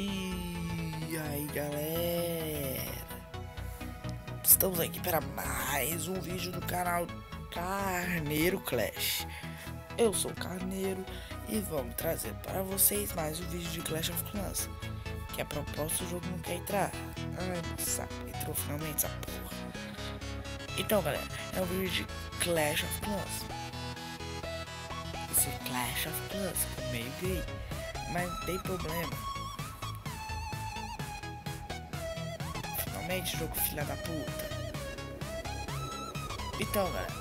E aí galera, estamos aqui para mais um vídeo do canal Carneiro Clash. Eu sou o Carneiro e vamos trazer para vocês mais um vídeo de Clash of Clans. Que a proposta do jogo não quer entrar. Ai, saco, entrou finalmente essa porra. Então galera, é um vídeo de Clash of Clans. Esse Clash of Clans é meio gay, mas não tem problema. Finalmente, jogo filha da puta. Então galera,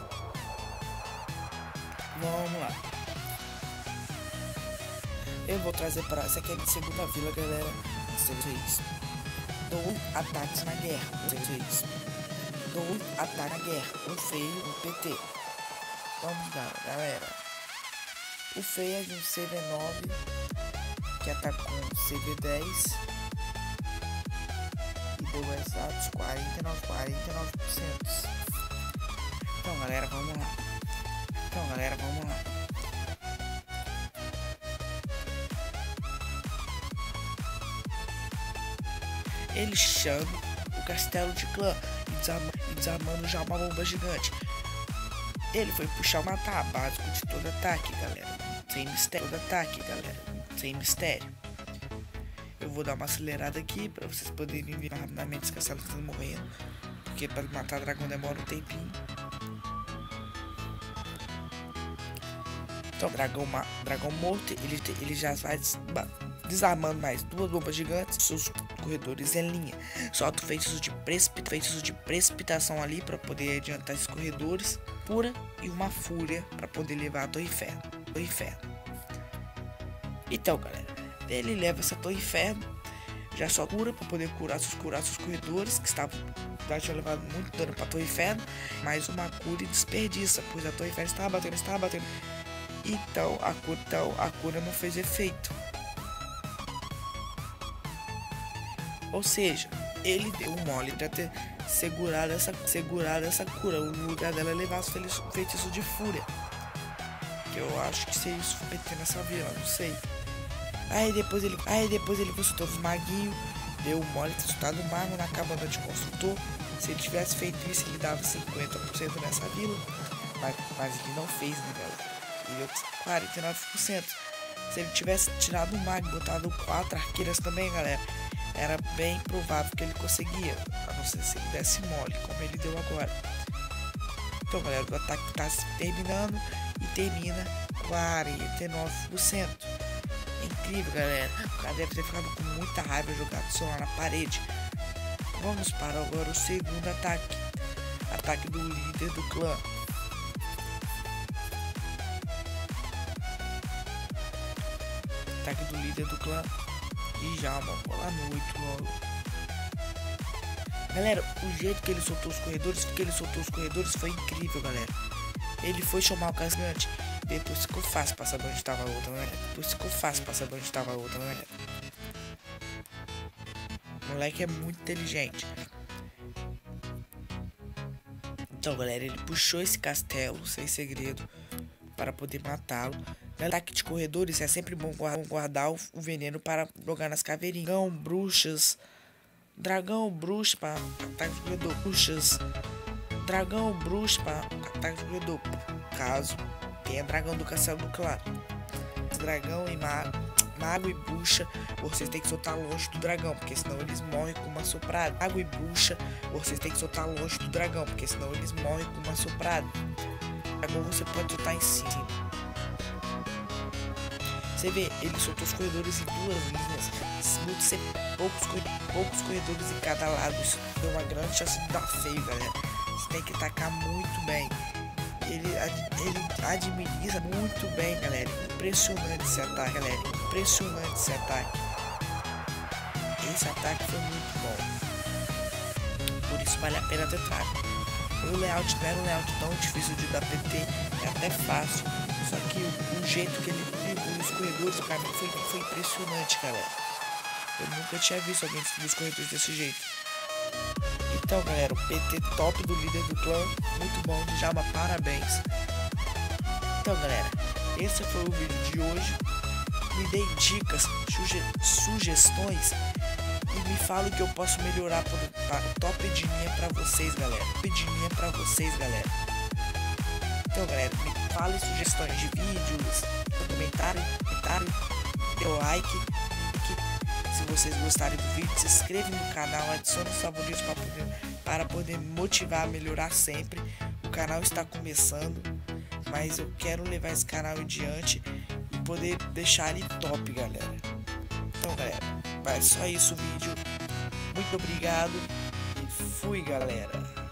vamos lá. Eu vou trazer para essa aqui é a minha segunda vila, galera. Vocês dois ataques na guerra. Vocês dois ataques na guerra. Um feio, um PT. Vamos lá, galera. O feio é de um CV9 que ataca com CV10 e deu exatos 49%. Então galera, vamos lá. Ele chama o castelo de clã e desarmando já uma bomba gigante. Ele foi puxar matar básico de todo ataque, galera. Sem mistério. Eu vou dar uma acelerada aqui para vocês poderem ver rapidamente os castelos que estão morrendo. Porque para matar dragão demora um tempinho. Então, dragão morto, ele já vai desarmando mais duas bombas gigantes. Seus corredores em linha. Solta feitiços de precipitação ali para poder adiantar esses corredores. Pura e uma fúria para poder levar a Torre Inferno. Então, galera, ele leva essa Torre Inferno. Já só cura para poder curar seus corredores que já tinham levado muito dano para a Torre Inferno. Mais uma cura e desperdiça, pois a Torre Inferno estava batendo. Então a cura não fez efeito. Ou seja, ele deu um mole para ter segurado essa cura. O lugar dela é levar os feitiços de fúria. Que eu acho que seria isso PT nessa vila, não sei. Aí depois ele consultou os maguinhos, deu um mole, resultado do mago na cabana de construtor. Se ele tivesse feito isso, ele dava 50% nessa vila. Mas ele não fez, né, galera? Ele deu 49%. Se ele tivesse tirado o mago e botado 4 arqueiras também, galera, era bem provável que ele conseguia, a não ser se ele desse mole, como ele deu agora. Então, galera, o ataque tá se terminando e termina 49%. É incrível, galera. O cara deve ter ficado com muita raiva jogado só lá na parede. Vamos para agora o segundo ataque. Ataque do líder do clã. Ataque do líder do clã. E já, mano, boa noite logo. Galera, o jeito que ele soltou os corredores, foi incrível, galera. Ele foi chamar o casgante. Depois ficou fácil pra saber onde estava a outra, galera. O moleque é muito inteligente. Então, galera, ele puxou esse castelo sem segredo para poder matá-lo. No ataque de corredores é sempre bom guardar o veneno para jogar nas caveirinhas. Dragão, bruxa para ataque de corredor. Dragão, bruxa para ataque de corredor. Caso tenha dragão do castelo do clã. Dragão e mago e bruxa, vocês têm que soltar longe do dragão, porque senão eles morrem com uma soprada. Mago e bruxa, vocês têm que soltar longe do dragão, porque senão eles morrem com uma soprada. Dragão você pode soltar em cima. Você vê, ele soltou os corredores em duas linhas, muito ser poucos corredores em cada lado. Isso deu uma grande chance de dar feio, galera. Você tem que atacar muito bem. Ele administra muito bem, galera. Impressionante esse ataque, galera. Esse ataque foi muito bom. Por isso vale a pena ter trago. O layout não era um layout tão difícil de dar PT, é até fácil. Só que o jeito que ele pegou os corredores, pra mim, foi impressionante, galera. Eu nunca tinha visto alguém destruir os corredores desse jeito. Então, galera, o PT top do líder do clã, muito bom, Djalma, parabéns. Então, galera, esse foi o vídeo de hoje. me deem dicas, sugestões e me fale o que eu posso melhorar para o top de linha para vocês, galera. Top de linha para vocês, galera. Então, galera, me fale sugestões de vídeos, comentário, dê o like. Se vocês gostarem do vídeo, se inscreve no canal, adicione os favoritos para poder me motivar a melhorar sempre. O canal está começando, mas eu quero levar esse canal em diante e poder deixar ele top, galera. Então, galera, vai só isso o vídeo. Muito obrigado e fui, galera.